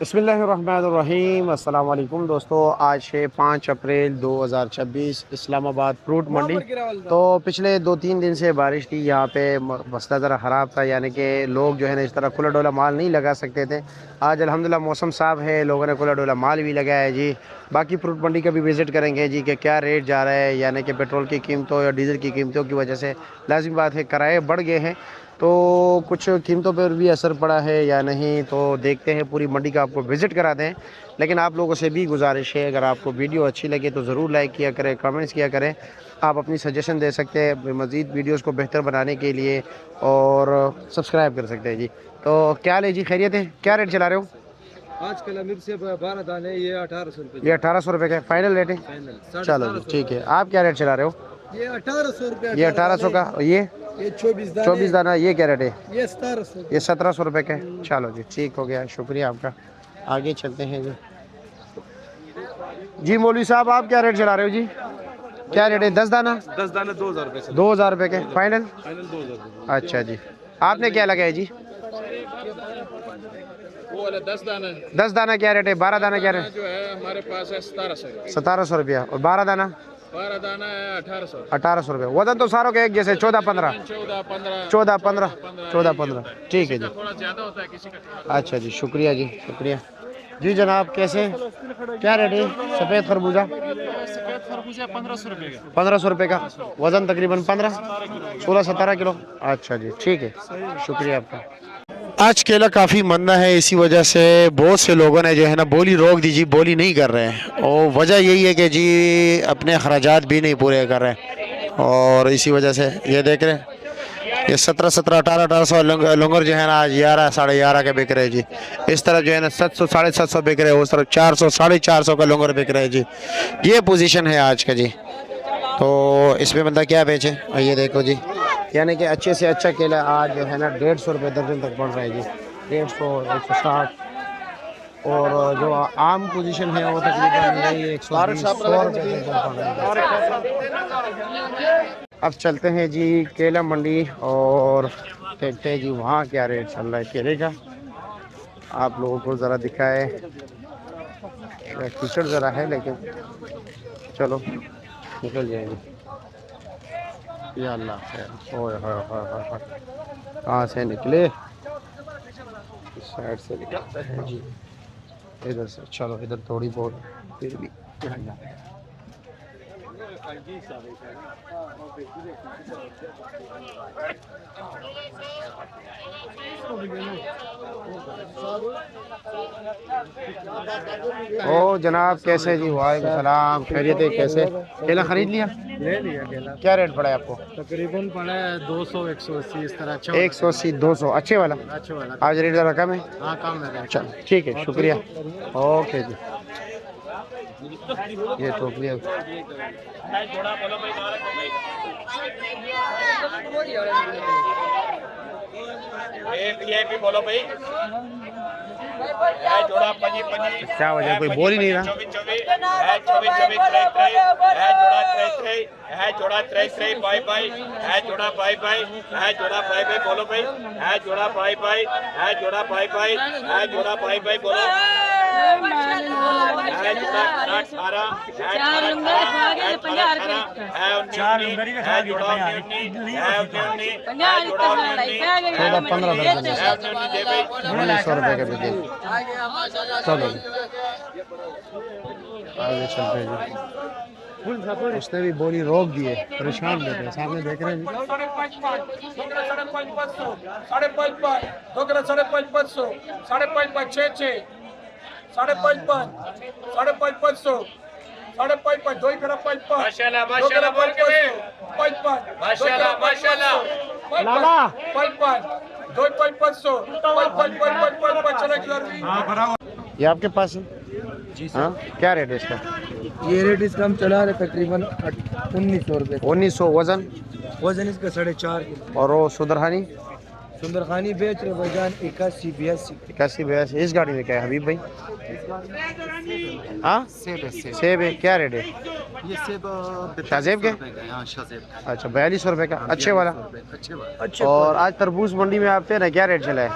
बिस्मिल्लाहिर्रहमानिर्रहीम। अस्सलाम वालेकुम दोस्तों, आज है 5 अप्रैल 2026, इस्लामाबाद फ्रूट मंडी। तो पिछले 2-3 दिन से बारिश थी यहाँ पे, मसला ज़रा ख़राब था, यानी कि लोग जो है ना इस तरह खुला डोला माल नहीं लगा सकते थे। आज अल्हम्दुलिल्लाह मौसम साफ़ है, लोगों ने खुला डोला माल भी लगाया है जी। बाकी फ्रूट मंडी का भी विज़िट करेंगे जी कि क्या रेट जा रहा है, यानी कि पेट्रोल की कीमतों या डीज़ल की कीमतों की वजह से लाज़िम बात है किराए बढ़ गए हैं, तो कुछ कीमतों पर भी असर पड़ा है या नहीं, तो देखते हैं। पूरी मंडी का आपको विज़िट करा दें। लेकिन आप लोगों से भी गुजारिश है, अगर आपको वीडियो अच्छी लगे तो ज़रूर लाइक किया करें, कमेंट्स किया करें। आप अपनी सजेशन दे सकते हैं मज़ीद वीडियोस को बेहतर बनाने के लिए, और सब्सक्राइब कर सकते हैं जी। तो क्या ले जी, खैरियत है? क्या रेट चला रहे हो आज कल अमीर से 12 दाने, ये 1800 रुपये। ये 1800 रुपये का फाइनल रेट है? चलो जी, ठीक है। आप क्या रेट चला रहे हो? ये 1800 रुपये। ये 1800 का। ये 24 दाना, ये क्या रेट है? ये 1700। ये 1700 रुपये का। चलो जी, ठीक हो गया, शुक्रिया आपका। आगे चलते हैं जी। जी मौलवी साहब, आप क्या रेट चला रहे हो जी? क्या रेट है? 10 दाना? 10 दाने 2000 रुपये से। 2000 रुपये के फाइनल? फाइनल 2000। अच्छा जी, आपने क्या लगाया जी? वो वाला 10 दाना 10 दाना क्या रेट है? 12 दाना क्या रेट? जो है हमारे पास है 1700। 1700 रुपया। और 12 दाना? 12 दाना है 1800। 1800 रुपये। वजन तो सारों के एक जैसे 14-15? 14-15। ठीक है जी। थोड़ा ज्यादा होता है किसी का। अच्छा जी, शुक्रिया जी, शुक्रिया जी। जनाब कैसे, क्या रेट है सफ़ेद खरबूजा? 1500 रुपये का। 1500 रुपये का। वज़न तकरीबन 16-17 किलो। अच्छा जी, ठीक है, शुक्रिया आपका। आज केला काफ़ी मंदा है, इसी वजह से बहुत से लोगों ने जो है ना बोली रोक दी जी, बोली नहीं कर रहे हैं। और वजह यही है कि जी अपने अखराजात भी नहीं पूरे कर रहे, और इसी वजह से ये देख रहे हैं ये 1700, 1800 लंगर जो है ना आज 11, 11.5 के बिक रहे हैं जी। इस तरफ जो है ना 700, 750 बिक रहे हैं, उस तरफ 400, 450 का लंगर बिक रहे हैं जी। ये पोजीशन है आज का जी। तो इसमें बंदा क्या बेचे? ये देखो जी, यानी कि अच्छे से अच्छा केला आज जो है ना 150 रुपये दर्जन तक पड़ रहा है जी। 150, 160। और जो आम पोजीशन है वो तकरीबन 100 रुपये तक पड़ रहा है। अब चलते हैं जी केला मंडी और देखते हैं जी वहाँ क्या रेट चल रहा है केले का। आप लोगों को ज़रा दिखाए, कीचड़ ज़रा है लेकिन चलो निकल जाएंगे। या अल्लाह खैर। ओए होए होए होए, कहाँ से निकले? इस साइड से निकलते हैं जी, इधर से। चलो इधर थोड़ी बहुत फिर भी ओ जनाब कैसे जी? वालेकुम सलाम, खैरियत है? कैसे केला खरीद लिया? ले लिया केला। क्या रेट पड़ा है आपको? तकरीबन पड़ा है 200, 180 इस तरह। 180, 200 अच्छे वाला। अच्छे वाला। आज रेट ज़रा कम है? हाँ कम है। चल ठीक है, शुक्रिया। ओके जी। ये टोकरी है। बोलो भाई। क्या वजह, कोई बोल ही नहीं रहा? बोलो भाई। है जोड़ा भाई भाई, है जोड़ा भाई भाई, है जोड़ा भाई भाई बोलो। चलो आगे चलते हैं जी। उसने भी बोली रोक दी है, परेशान बैठे हैं, सामने देख रहे हैं जी। 500। ये आपके पास है जी? हाँ, क्या रेट है इसका? ये रेट इसका हम चला रहे तकरीबन 1900 रुपये। 1900। वजन? वजन इसका 4.5 किलो। और वो सुंदरहानी? सुंदरखानी बेच रहे भाईजान 81, 82। 81, 82। इस गाड़ी में क्या है हबीब भाई? हाँ सेब है। क्या रेट है? ये सेब शाहजेब के? अच्छा 4200 रुपये का। अच्छे वाला। और आज तरबूज मंडी में आप थे ना, क्या रेट चला है?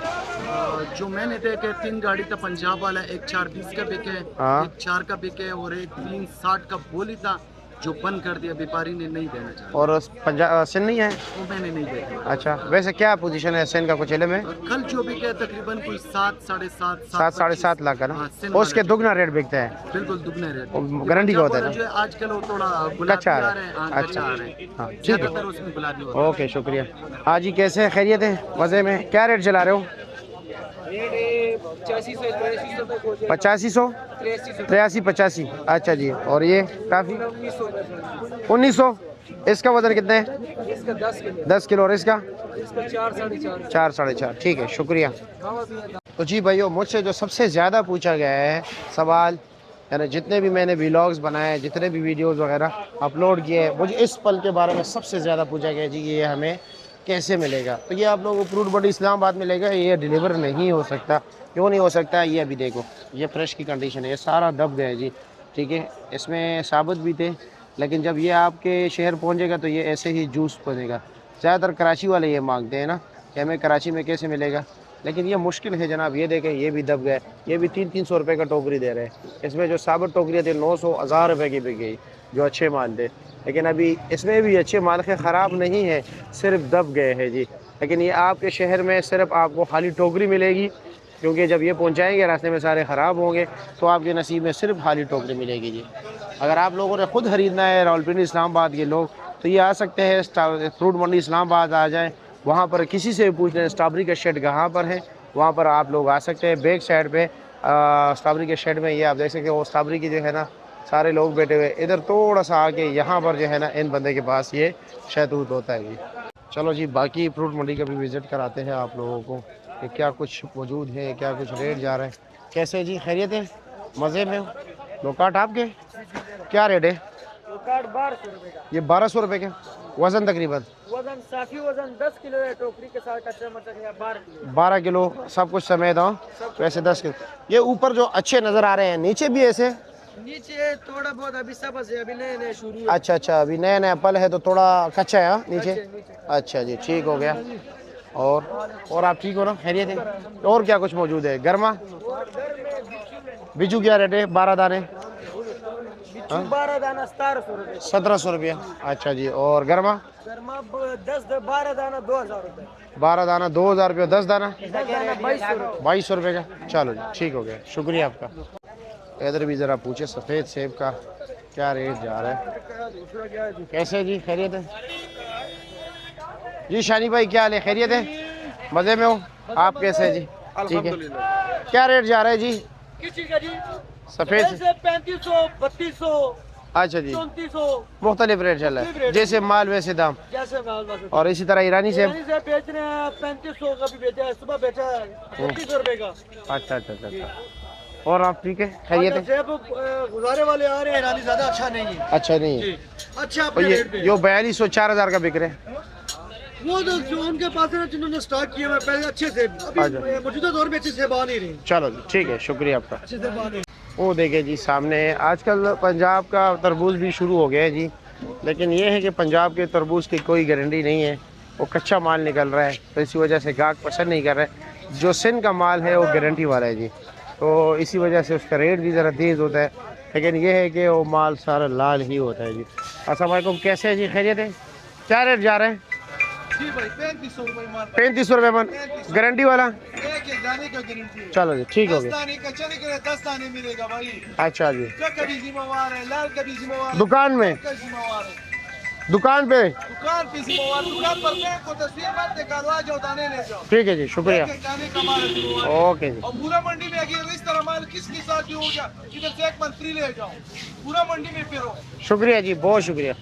जो मैंने देखे 3 गाड़ी था पंजाब वाला, एक 420 का बिके, हाँ। एक 4 का बिके और एक 360 का बोली था जो बंद कर दिया, व्यापारी ने नहीं देना चाहा। और पंजाब सिंध नहीं है? वो मैंने नहीं देखा। अच्छा, वैसे क्या पोजीशन है सिंध का कुछ इल्म है? कल जो बिके तकरीबन कोई 7, 7.5, 7-7.5 लाख का ना? हाँ, सिंध और उसके वाले। दुगना रेट बिकता है? बिल्कुल दुगने रेट। गारंटी का होता है ना? जो है आजकल वो थोड़ा गुलाबी कच्चा आ है। रहे हैं, हाँ, अच्छा। कच्चा आ रहे हैं। हाँ, ठीक है। ज्यादातर उसमें गुलाबी होता है। ओके, शुक्रिया। हाँ जी, कैसे हैं? खैरियत है? मज़े में? क्या रेट चला रहे हो? 8500, 83, 85। अच्छा जी। और ये काफ़ी 1900। इसका वजन कितना है? 10 किलो। और इसका 4, 4.5। ठीक है, शुक्रिया। तो जी भाइयों, मुझसे जो सबसे ज़्यादा पूछा गया है सवाल, यानी जितने भी मैंने व्लॉग्स बनाए हैं, जितने भी वीडियोस वगैरह अपलोड किए हैं, मुझे इस फल के बारे में सबसे ज़्यादा पूछा गया जी ये हमें कैसे मिलेगा। तो ये आप लोगों को फ्रूट मंडी इस्लामाबाद मिलेगा, ये डिलीवर नहीं हो सकता। क्यों नहीं हो सकता? ये अभी देखो, ये फ्रेश की कंडीशन है, ये सारा दब गया जी, ठीक है। इसमें साबुत भी थे, लेकिन जब ये आपके शहर पहुंचेगा तो ये ऐसे ही जूस बनेगा। ज़्यादातर कराची वाले ये मांगते हैं ना कि हमें कराची में कैसे मिलेगा, लेकिन ये मुश्किल है जनाब। ये देखें, ये भी दब गए, ये भी 300-300 रुपये का टोकरी दे रहे हैं। इसमें जो साबुत टोकरियाँ थी 900-1000 रुपये की बिक गई, जो अच्छे माल थे। लेकिन अभी इसमें भी अच्छे माल के ख़राब नहीं है, सिर्फ दब गए हैं जी। लेकिन ये आपके शहर में सिर्फ आपको खाली टोकरी मिलेगी, क्योंकि जब ये पहुंचाएंगे रास्ते में सारे ख़राब होंगे, तो आपके नसीब में सिर्फ खाली टोकरी मिलेगी जी। अगर आप लोगों ने ख़ुद ख़रीदना है, रावलपिंडी इस्लामाबाद के लोग, तो ये आ सकते हैं फ्रूट मंडी इस्लामाबाद आ जाएँ। वहाँ पर किसी से भी पूछ लें स्ट्रॉबेरी का शेड कहाँ पर है, वहाँ पर आप लोग आ सकते हैं। बैक साइड पे स्ट्रॉबेरी के शेड में ये आप देख सकते हो, स्ट्रॉबेरी की जो है ना सारे लोग बैठे हुए। इधर थोड़ा सा आके यहाँ पर जो है ना इन बंदे के पास ये शहतूत होता है जी। चलो जी, बाकी फ्रूट मंडी का भी विज़िट कराते हैं आप लोगों को कि क्या कुछ मौजूद है, क्या कुछ रेट जा रहे हैं। कैसे जी, खैरियत है? मज़े में हो? लोकाट आपके क्या रेट है? 1200 रुपए का। ये 1200 रुपये के। वज़न तकरीबन? वजन साफी वजन 10 किलो है, टोकरी के साथ कच्चा मटर है 12 किलो। 12 किलो सब कुछ समेत हो, वैसे 10 किलो। ये ऊपर जो अच्छे नज़र आ रहे हैं, नीचे भी ऐसे? नीचे थोड़ा बहुत अभी सबज है, अभी नए नए शुरू है। अच्छा अच्छा, अभी नया नया पल है तो थोड़ा कच्चा है हाँ, नीचे। अच्छा जी, ठीक हो गया। और आप ठीक हो ना? खैरियत है? और क्या कुछ मौजूद है? गर्मा बिजू क्या रेट है? 12 दाने 12 दाना 1700 रुपए। 1700 रुपया। अच्छा जी। और गर्मा? गर्मा 12 दाना 2000 रुपए। 12 दाना 2000 रुपये, 10 दाना 2200 रुपए। 2200 रुपये का। चलो जी, ठीक हो गया, शुक्रिया आपका। इधर भी ज़रा पूछे सफ़ेद सेब का क्या रेट जा रहा है? कैसे जी, खैरियत है जी? शानी भाई क्या हाल है? खैरियत है? मज़े में हो? आप कैसे हैं जी? ठीक है। क्या रेट जा रहा है जी किस चीज का जी? सफ़ेद? 3500, 3200, अच्छा जी, 3400, मुख्तलिफ रेट चल रहा है, जैसे माल वैसे दाम। जैसे माल बस। और इसी तरह ईरानी सेब? ईरानी सेब बेच रहे हैं 3500 का भी बेचा है, सुबह बेचा है 3500 रुपए का। अच्छा अच्छा अच्छा अच्छा। और आप ठीक है? खैरियत है? सेब गुजारे वाले आ रहे हैं, ईरानी ज्यादा अच्छा नहीं है। अच्छा नहीं है। अच्छा और अपने ये रेट पे। जो 4200 4000 का बिक रहे हैं। वो जो उनके पास है ना, जिन्होंने स्टार्ट किया हुआ है पहले अच्छे से, अच्छा। अभी मौजूदा दौर में अच्छे से आ नहीं रही, चलो जी, ठीक है, शुक्रिया आपका। अच्छे से आ नहीं। वो देखे जी सामने है, आजकल पंजाब का तरबूज भी शुरू हो गया है जी। लेकिन ये है कि पंजाब के तरबूज की कोई गारंटी नहीं है, वो कच्चा माल निकल रहा है, तो इसी वजह से गाहक पसंद नहीं कर रहे। जो सिंध का माल है वो गारंटी वाला है जी, तो इसी वजह से उसका रेट भी ज़रा तेज़ होता है। लेकिन ये है कि वो माल सारा लाल ही होता है जी। अस्सलाम वालेकुम, कैसे है जी? खैरियत है? क्या रेट जा रहे हैं? जी भाई 3500 रुपये माल। 3500 रुपये मन, गारंटी वाला? एक दाने का गारंटी है। चलो जी, ठीक हो 10 गया। दाने का चले गए, 10 दाने मिलेगा भाई। अच्छा जी। क्या कभी जिम्मेवार है, लाल कभी जिम्मेवार है, दुकान में? क्या जिम्मेवार है? दुकान पे? दुकान पे जिम्मेवार, दुकान पर मैं को तस्वीर मत निकालवा, जाओ दाने ले जाओ। ठीक है जी, शुक्रिया। एक दाने का माल है जिम्मेवार। ओके जी। और पूरा मंडी में अगर इस तरह माल किसके साथ भी हो गया, इधर से एक मन फ्री ले जाओ, पूरा मंडी में फिरो। शुक्रिया जी, बहुत शुक्रिया।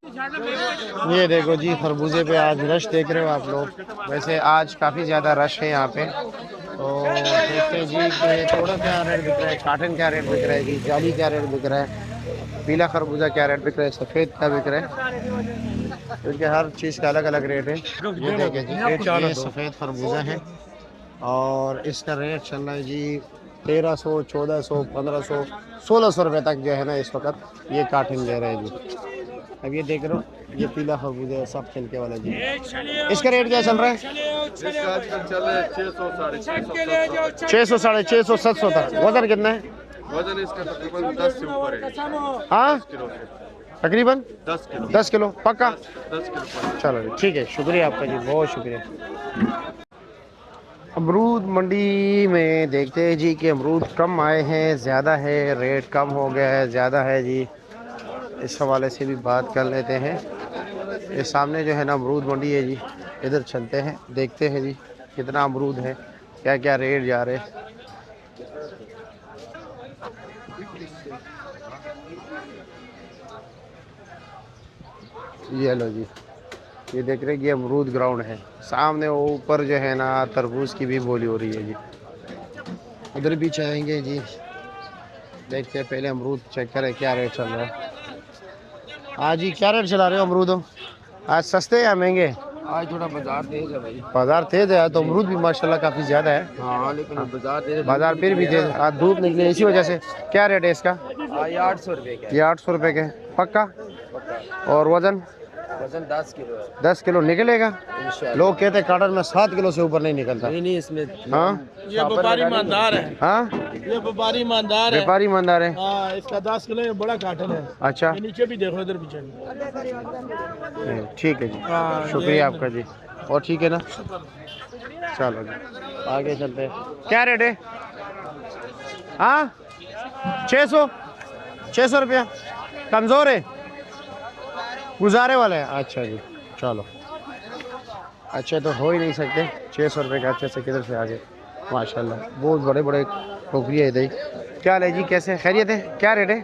ये देखो जी, खरबूजे पे आज रश देख रहे हो आप लोग। वैसे आज काफ़ी ज़्यादा रश है यहाँ पे, तो देखते हैं जी कि थोड़ा क्या रेट बिक रहा है, काटन क्या रेट बिक रहा है जी, जाली क्या रेट बिक रहा है, पीला खरबूजा क्या रेट बिक रहा है, सफ़ेद क्या बिक रहा है। क्योंकि हर चीज़ का अलग अलग रेट है। ये देखें जी, ये सफ़ेद खरबूजा है और इसका रेट चल रहा है जी 1300, 1400, 1500, 1600 रुपये तक जो है ना इस वक्त ये काटन दे रहे हैं जी। अब ये देख रहे हो, ये पीला खरबूजा है, सब छिलके वाला जी। इसका रेट क्या चल रहा है? इसका आजकल चल रहा है 600 600 साढ़े 600 700 तक। वजन कितना है? वजन इसका तकरीबन 10 से ऊपर है। हाँ तकरीबन 10 किलो 10 किलो पक्का। 10 किलो। चलो जी ठीक है, शुक्रिया आपका जी, बहुत शुक्रिया। अमरूद मंडी में देखते हैं जी कि अमरूद कम आए हैं, ज़्यादा है, रेट कम हो गया है, ज़्यादा है जी। इस हवाले से भी बात कर लेते हैं। ये सामने जो है ना अमरूद मंडी है जी, इधर चलते हैं, देखते हैं जी कितना अमरूद है, क्या क्या रेट जा रहे हैं। ये लो जी, ये देख रहे हैं कि अमरूद ग्राउंड है सामने, वो ऊपर जो है ना तरबूज की भी बोली हो रही है जी। उधर भी चाहेंगे जी, देखते हैं पहले अमरूद चेक करें क्या रेट चल रहा है। हाँ जी, क्या रेट चला रहे हो अमरूद? आज सस्ते या महंगे? आज थोड़ा बाजार तेज है भाई। बाजार तेज है तो अमरूद भी माशाल्लाह काफ़ी ज़्यादा है। हाँ लेकिन बाजार तेज है। बाजार फिर भी तेज, आज धूप निकली इसी वजह से। क्या रेट है इसका? आज 800 रुपये का ये 800 रुपये के पक्का। और वज़न? वजन 10 किलो है 10 किलो निकलेगा। इंशाल्लाह। लोग कहते हैं कार्टन में 7 किलो से ऊपर नहीं निकलता। नहीं इसमें हाँ ये व्यापारी ईमानदार है, हाँ, ये व्यापारी ईमानदार है। व्यापारी ईमानदार है। हाँ, इसका 10 किलो ये बड़ा कार्टन है। अच्छा ये नीचे भी देखो, इधर पीछे। ठीक है जी, हाँ, शुक्रिया आपका जी। और ठीक है ना, चलो जी आगे चलते हैं। क्या रेट है? हाँ 600 रुपया कमज़ोर है, गुजारे वाला है। अच्छा जी चलो, अच्छे तो हो ही नहीं सकते 600 रुपये का, अच्छे से किधर से आगे माशाल्लाह बहुत बड़े बड़े टोकरी है इधर। क्या ले जी, कैसे खैरियत है? क्या रेट है?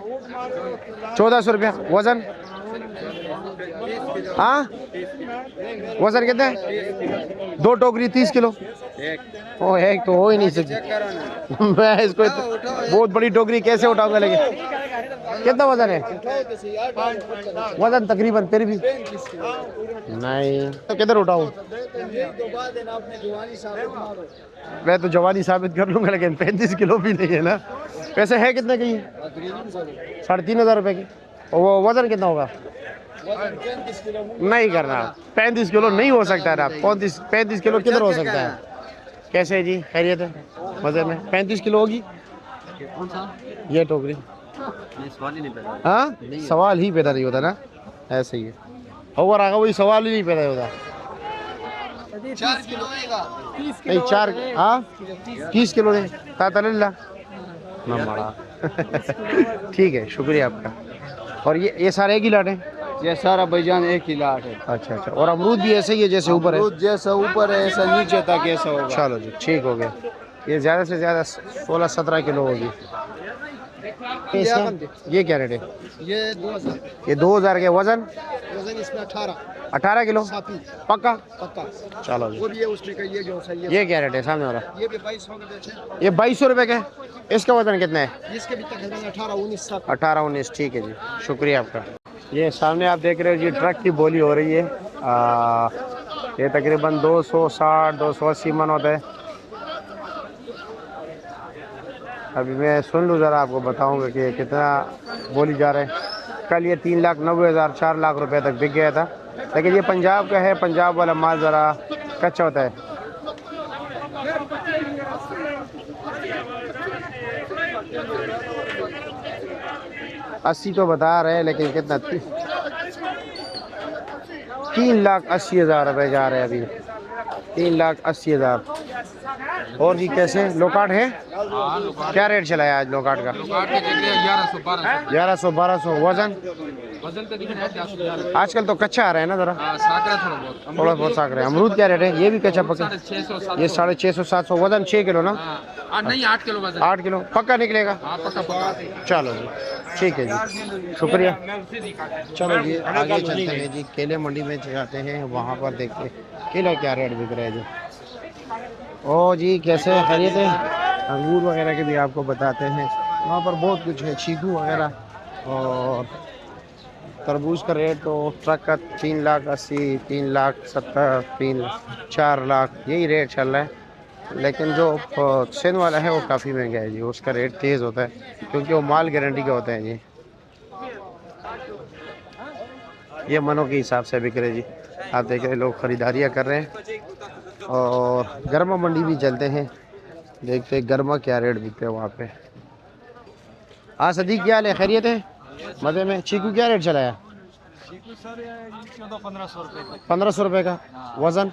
1400 रुपया। वज़न? हाँ वज़न कितना है? 2 टोकरी 30 किलो। ओ एक तो हो ही नहीं सकती। मैं इसको बहुत बड़ी टोकरी कैसे उठाऊंगा, लेकिन कितना वज़न है? वज़न तकरीबन फिर भी नहीं, तो किधर उठाऊँ? मैं तो जवानी साबित कर लूँगा, लेकिन 35 किलो भी नहीं है ना। वैसे है कितने की? 3500 रुपये की। और वो वज़न कितना होगा? नहीं करना, 35 किलो नहीं हो सकता है ना। 35 किलो किधर हो सकता है? कैसे है जी, खैरियत है? मज़े में 35 किलो होगी ये टोकरी? हाँ सवाल ही पैदा नहीं होता ना, ऐसे ही है। और आगे वही सवाल ही नहीं पैदा होता। 4 किलो नहीं 4 हाँ 30 किलो दे ताता ना मड़ा। ठीक है, शुक्रिया आपका। और ये सारे एक ही लाट हैं? ये सारा भाईजान एक ही लाट है। अच्छा अच्छा, और अमरूद भी ऐसे ही है जैसे ऊपर है? अमरूद जैसा ऊपर है ऐसा नीचे तक ऐसा होगा। चलो जी ठीक हो गया। ये ज़्यादा से ज़्यादा 16-17 किलो होगी। ये क्या रेट है? ये 2000 ये 2000 के। वज़न? वजन इसमें 18 किलो पक्का। पक्का। चलो जी, वो भी है उसमें का, ये जो सही है ये क्या रेट है सामने वाला? ये भी 2200 का बेचे। ये 2200 रुपये का है। इसका वज़न कितना है? इसके भी तकरीबन 18-19 साल। 18-19। ठीक है जी, शुक्रिया आपका। ये सामने आप देख रहे हो जी, ट्रक की बोली हो रही है। ये तकरीबन 260-280 मन होता है। अभी मैं सुन लूँ ज़रा, आपको बताऊंगा कि कितना बोली जा रहा है। कल ये 3,90,000 4 लाख रुपए तक बिक गया था, लेकिन ये पंजाब का है, पंजाब वाला माल ज़रा कच्चा होता है। अस्सी तो बता रहे हैं, लेकिन कितना 3,80,000 रुपये जा रहे हैं अभी। 3,80,000। और जी कैसे लोकाट है? क्या रेट चला है आज लोकाट का? 1100-1200। वज़न? आजकल तो कच्चा आ रहा है ना, ज़रा थोड़ा बहुत साक रहा है। अमरूद क्या रेट है? ये भी कच्चा पक्का? ये 650-700। वज़न 6 किलो ना? नहीं 8 किलो वजन। 8 किलो पक्का निकलेगा? चलो जी ठीक है जी, शुक्रिया। चलो जी आगे चलते हैं जी, केले मंडी में जाते हैं, वहाँ पर देखते हैं केला क्या रेट बिक रहा है जी। ओ जी कैसे खैरियत है? अंगूर वगैरह के भी आपको बताते हैं, वहाँ पर बहुत कुछ है, चीकू वगैरह। और तरबूज का रेट तो ट्रक का 3,80,000, 3,70,000, 4 लाख यही रेट चल रहा है। लेकिन जो सेन वाला है वो काफ़ी महंगा है जी, उसका रेट तेज़ होता है क्योंकि वो माल गारंटी का होता है जी। ये मनों के हिसाब से बिक रहे जी। आप देख रहे हैं लोग खरीदारियाँ कर रहे हैं। और गर्मा मंडी भी चलते हैं, देखते हैं गर्मा क्या रेट बिकते हैं वहाँ पे। हाँ सदीक क्या हाल है, खैरियत है? मज़े में। चीकू क्या रेट चला है? 1400-1500 रुपए 1500 रुपये का। वज़न?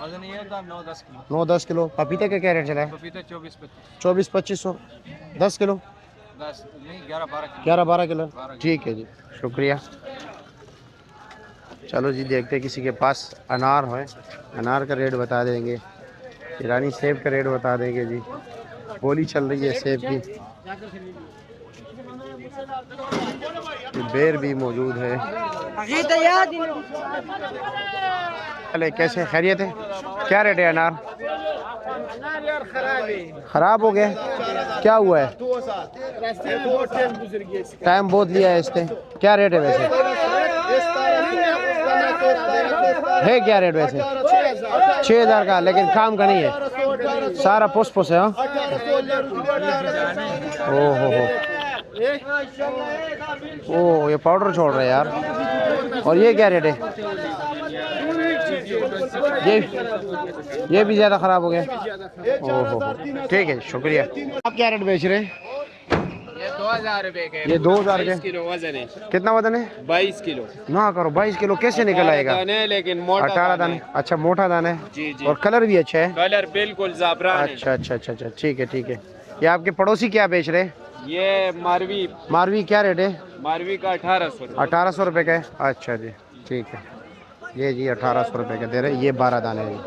वजन ये था 9-10 किलो। 9-10 किलो। पपीते का क्या रेट चला है? पपीते 24-25। 24-2500। 10 किलो? 10 नहीं 11-12 किलो। 11-12 किलो। ठीक है जी, शुक्रिया। चलो जी देखते हैं किसी के पास अनार है, अनार का रेट बता देंगे। ईरानी सेब का रेट बता देंगे जी। बोली चल रही है सेब की। बेर भी मौजूद है। अरे कैसे, खैरियत है? क्या रेट है अनार? खराब हो गया? क्या हुआ है? टाइम बहुत लिया है इसने। क्या रेट है वैसे? है क्या रेट वैसे? 6000 का, लेकिन काम का नहीं है, सारा पुस है। हाँ हो ओ ये पाउडर छोड़ रहे हैं यार। और ये क्या रेट है? ये भी ज़्यादा ख़राब हो गया। ओहो, ठीक है शुक्रिया। आप क्या रेट बेच रहे हैं? ये 2000 रुपए के। ये 2000 के। किलो वजन है। कितना वजन है? 22 किलो। ना करो, 22 किलो कैसे निकल आएगा? दाने लेकिन मोटा 18 दाने। अच्छा मोटा दाना है। जी जी। और कलर भी अच्छा है। कलर बिल्कुल ज़ाफ़रान है। अच्छा, ठीक है। ये आपके पड़ोसी क्या बेच रहे हैं? ये मारवी क्या रेट है? मारवी का 1800 रुपए। 1800 रुपये का है। अच्छा जी ठीक है। ये जी 1800 रुपये का दे रहे हैं। ये 12 दाने हैं।